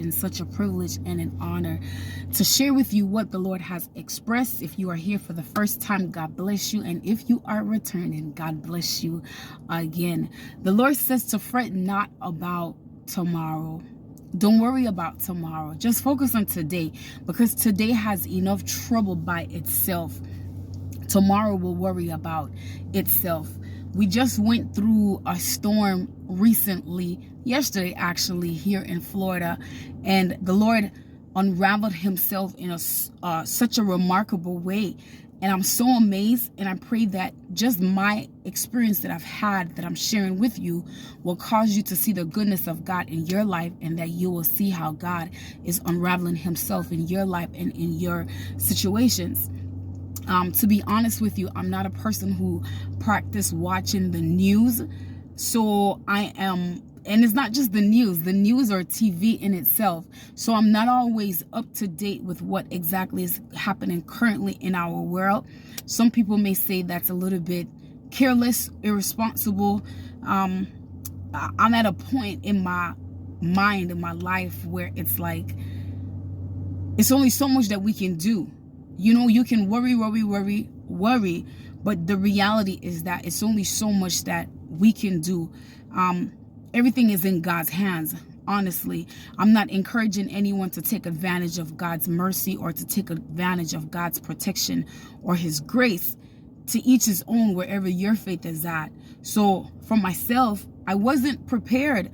It's such a privilege and an honor to share with you what the Lord has expressed. If you are here for the first time, God bless you. And if you are returning, God bless you again. The Lord says to fret not about tomorrow. Don't worry about tomorrow. Just focus on today, because today has enough trouble by itself. Tomorrow will worry about itself. We just went through a storm recently, yesterday actually, here in Florida, and the Lord unraveled himself in such a remarkable way. And I'm so amazed, and I pray that just my experience that I've had, that I'm sharing with you, will cause you to see the goodness of God in your life, and that you will see how God is unraveling himself in your life and in your situations. To be honest with you, I'm not a person who practice watching the news. So I am, and it's not just the news or TV in itself. So I'm not always up to date with what exactly is happening currently in our world. Some people may say that's a little bit careless, irresponsible. I'm at a point in my mind, in my life, where it's like, it's only so much that we can do. You know, you can worry, but the reality is that it's only so much that we can do. Everything is in God's hands, honestly. I'm not encouraging anyone to take advantage of God's mercy or to take advantage of God's protection or his grace. To each his own, wherever your faith is at. So for myself, I wasn't prepared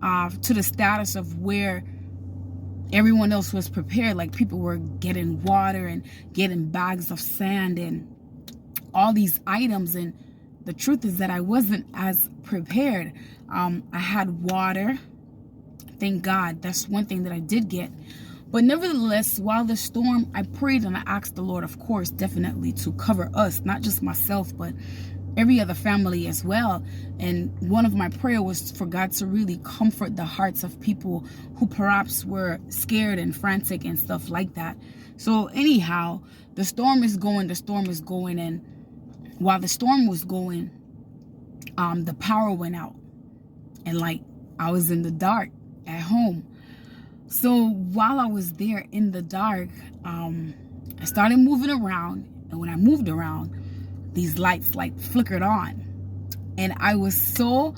to the status of where everyone else was prepared. Like, people were getting water and getting bags of sand and all these items. And the truth is that I wasn't as prepared. I had water. Thank God. That's one thing that I did get. But nevertheless, while the storm, I prayed and I asked the Lord, of course, definitely to cover us, not just myself, but every other family as well. And one of my prayer was for God to really comfort the hearts of people who perhaps were scared and frantic and stuff like that. So anyhow, the storm is going. And while the storm was going, the power went out, and like, I was in the dark at home. So while I was there in the dark, I started moving around, and when I moved around, these lights like flickered on, and I was so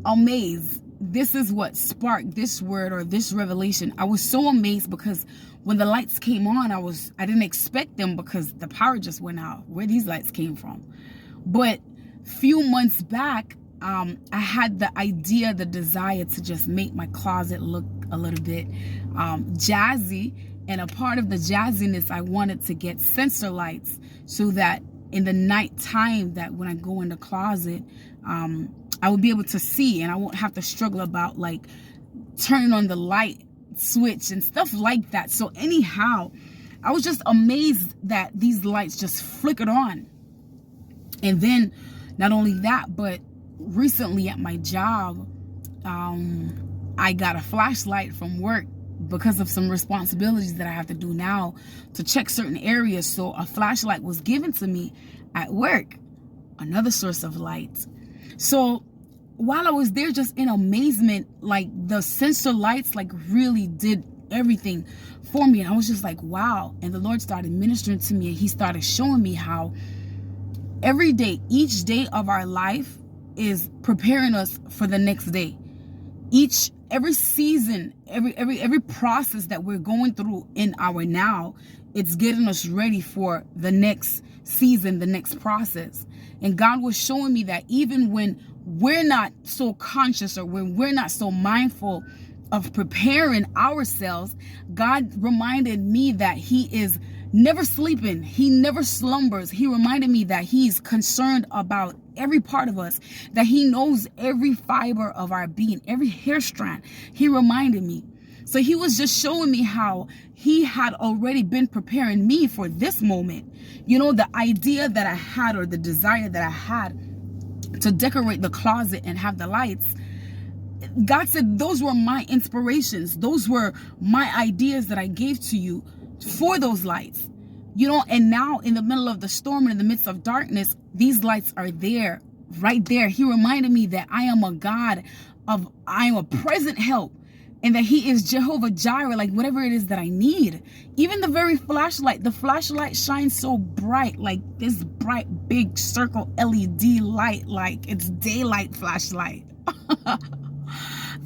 amazed. This is what sparked this word or this revelation. I was so amazed because when the lights came on, I didn't expect them, because the power just went out, where these lights came from. But few months back, I had the idea, the desire to just make my closet look a little bit jazzy, and a part of the jazziness, I wanted to get sensor lights, so that in the night time, that when I go in the closet, I will be able to see, and I won't have to struggle about like turning on the light switch and stuff like that. So anyhow, I was just amazed that these lights just flickered on. And then not only that, but recently at my job, I got a flashlight from work because of some responsibilities that I have to do now to check certain areas. So a flashlight was given to me at work, another source of light. So while I was there, just in amazement, like, the sensor lights like really did everything for me. And I was just like, wow. And the Lord started ministering to me, and he started showing me how every day, each day of our life is preparing us for the next day. Every season, every process that we're going through in our now, it's getting us ready for the next season, the next process. And God was showing me that even when we're not so conscious, or when we're not so mindful of preparing ourselves, God reminded me that he is never sleeping. He never slumbers. He reminded me that he's concerned about every part of us, that he knows every fiber of our being, every hair strand. He reminded me. So he was just showing me how he had already been preparing me for this moment. You know, the idea that I had, or the desire that I had to decorate the closet and have the lights, God said those were my inspirations. Those were my ideas that I gave to you for those lights. You know, and now in the middle of the storm and in the midst of darkness, these lights are there, right there. He reminded me that I am a God I am a present help and that he is Jehovah Jireh, like whatever it is that I need. Even the very flashlight, the flashlight shines so bright, like this bright, big circle LED light, like it's daylight flashlight. And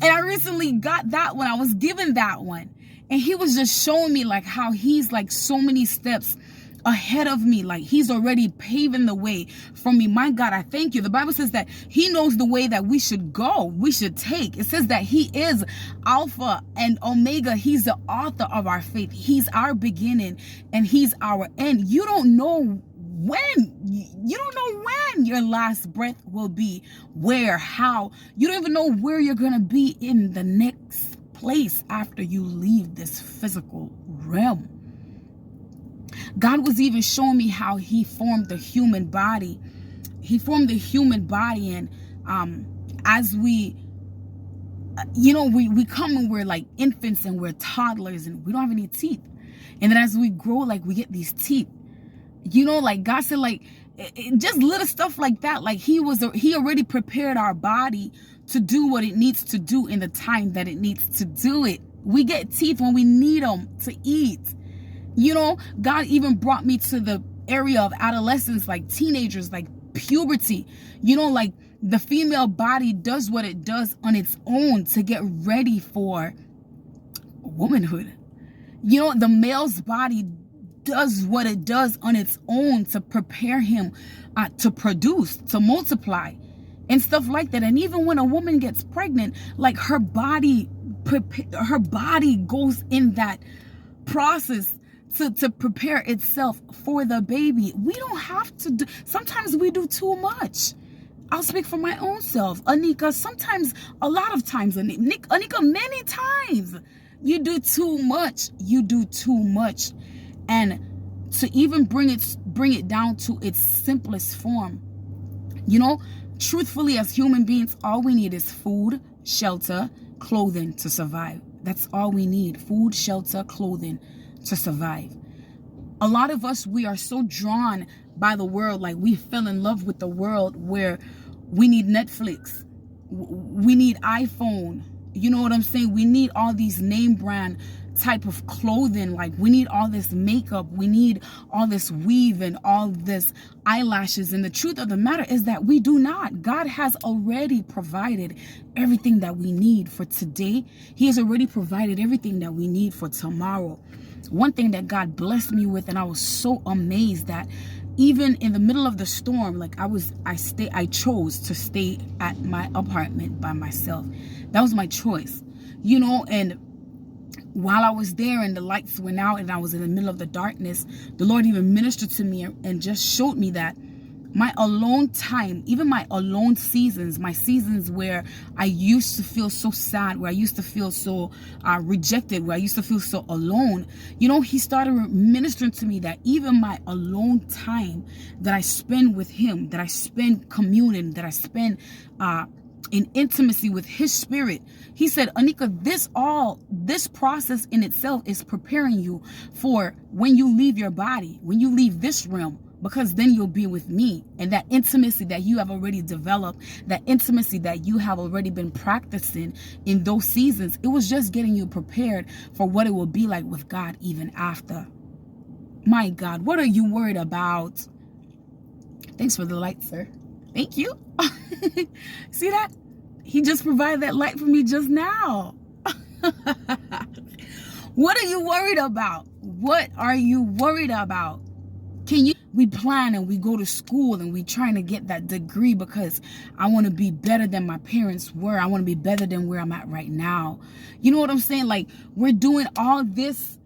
I recently got that one. I was given that one. And he was just showing me like how he's like so many steps ahead of me, like he's already paving the way for me. My God, I thank you. The Bible says that he knows the way that we should go, we should take. It says that he is Alpha and Omega. He's the author of our faith. He's our beginning and he's our end. You don't know when your last breath will be, where, how. You don't even know where you're gonna be in the next place after you leave this physical realm. God was even showing me how he formed the human body. He formed the human body, and as we come and we're like infants and we're toddlers and we don't have any teeth. And then as we grow, like we get these teeth. Like God said, like just little stuff like that. Like he already prepared our body to do what it needs to do in the time that it needs to do it. We get teeth when we need them to eat. God even brought me to the area of adolescence, like teenagers, like puberty. Like the female body does what it does on its own to get ready for womanhood. The male's body does what it does on its own to prepare him to produce, to multiply, and stuff like that. And even when a woman gets pregnant, like her body goes in that process to prepare itself for the baby. We don't have to do, sometimes we do too much. I'll speak for my own self. Anika, sometimes, a lot of times, Anika, many times, you do too much. You do too much. And to even bring it down to its simplest form, truthfully, as human beings, all we need is food, shelter, clothing to survive. That's all we need. Food, shelter, clothing to survive. A lot of us, we are so drawn by the world, like we fell in love with the world, where we need Netflix, we need iPhone, you know what I'm saying? We need all these name brand type of clothing, like we need all this makeup, we need all this weave and all this eyelashes. And the truth of the matter is that we do not. God has already provided everything that we need for today. He has already provided everything that we need for tomorrow. One thing that God blessed me with, and I was so amazed that even in the middle of the storm, like I chose to stay at my apartment by myself. That was my choice, and while I was there and the lights went out and I was in the middle of the darkness, the Lord even ministered to me and just showed me that my alone time, even my alone seasons, my seasons where I used to feel so sad, where I used to feel so rejected, where I used to feel so alone, he started ministering to me that even my alone time that I spend with him, that I spend communing, that I spend in intimacy with his spirit. He said, Anika, this process in itself is preparing you for when you leave your body, when you leave this realm, because then you'll be with me. And that intimacy that you have already developed, that intimacy that you have already been practicing in those seasons, it was just getting you prepared for what it will be like with God even after. My God, what are you worried about? Thanks for the light, sir. Thank you. See that? He just provided that light for me just now. What are you worried about? What are you worried about? We plan and we go to school and we trying to get that degree because I want to be better than my parents were. I want to be better than where I'm at right now. You know what I'm saying? Like, we're doing all this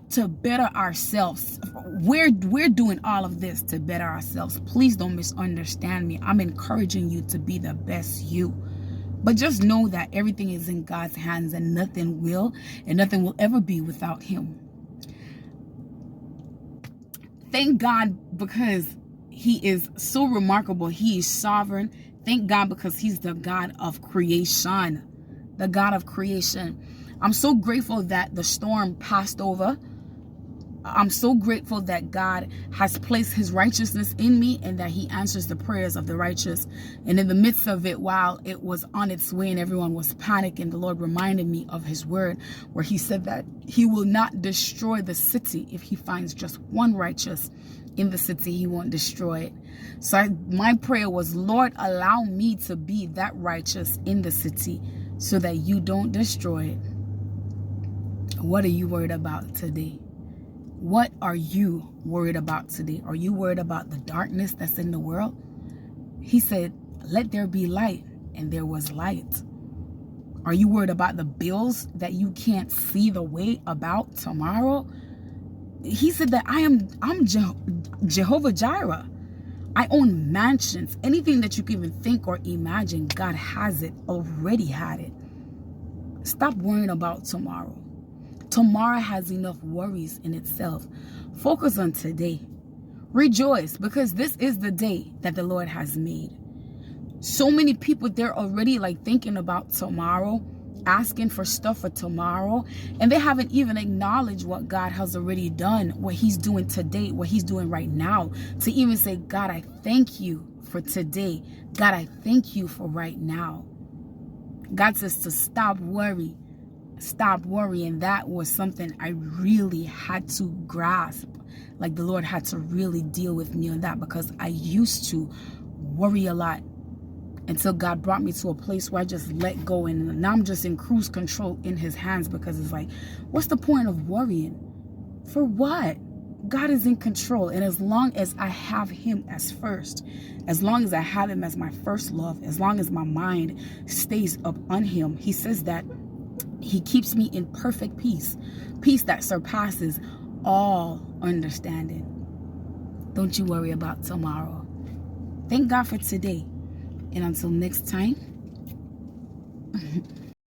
to better ourselves. We're doing all of this to better ourselves. Please don't misunderstand me. I'm encouraging you to be the best you. But just know that everything is in God's hands and nothing will ever be without him. Thank God because he is so remarkable. He is sovereign. Thank God because he's the God of creation. The God of creation. I'm so grateful that the storm passed over. I'm so grateful that God has placed his righteousness in me and that he answers the prayers of the righteous. And in the midst of it, while it was on its way and everyone was panicking, the Lord reminded me of his word where he said that he will not destroy the city. If he finds just one righteous in the city, he won't destroy it. So my prayer was, Lord, allow me to be that righteous in the city so that you don't destroy it. What are you worried about today? What are you worried about today? Are you worried about the darkness that's in the world? He said, let there be light, and there was light. Are you worried about the bills that you can't see the way about tomorrow? He said that I'm Jehovah Jireh. I own mansions. Anything that you can even think or imagine, God has it, already had it. Stop worrying about tomorrow. Tomorrow has enough worries in itself. Focus on today. Rejoice, because this is the day that the Lord has made. So many people, they're already like thinking about tomorrow, asking for stuff for tomorrow, and they haven't even acknowledged what God has already done, what he's doing today, what he's doing right now, to even say, God, I thank you for today. God, I thank you for right now. God says to stop worrying. Stop worrying. That was something I really had to grasp. Like the Lord had to really deal with me on that, because I used to worry a lot until God brought me to a place where I just let go, and now I'm just in cruise control in his hands, because it's like, what's the point of worrying? For what? God is in control, and as long as I have him as first, as long as I have him as my first love, as long as my mind stays up on him, he says that he keeps me in perfect peace, peace that surpasses all understanding. Don't you worry about tomorrow. Thank God for today. And until next time,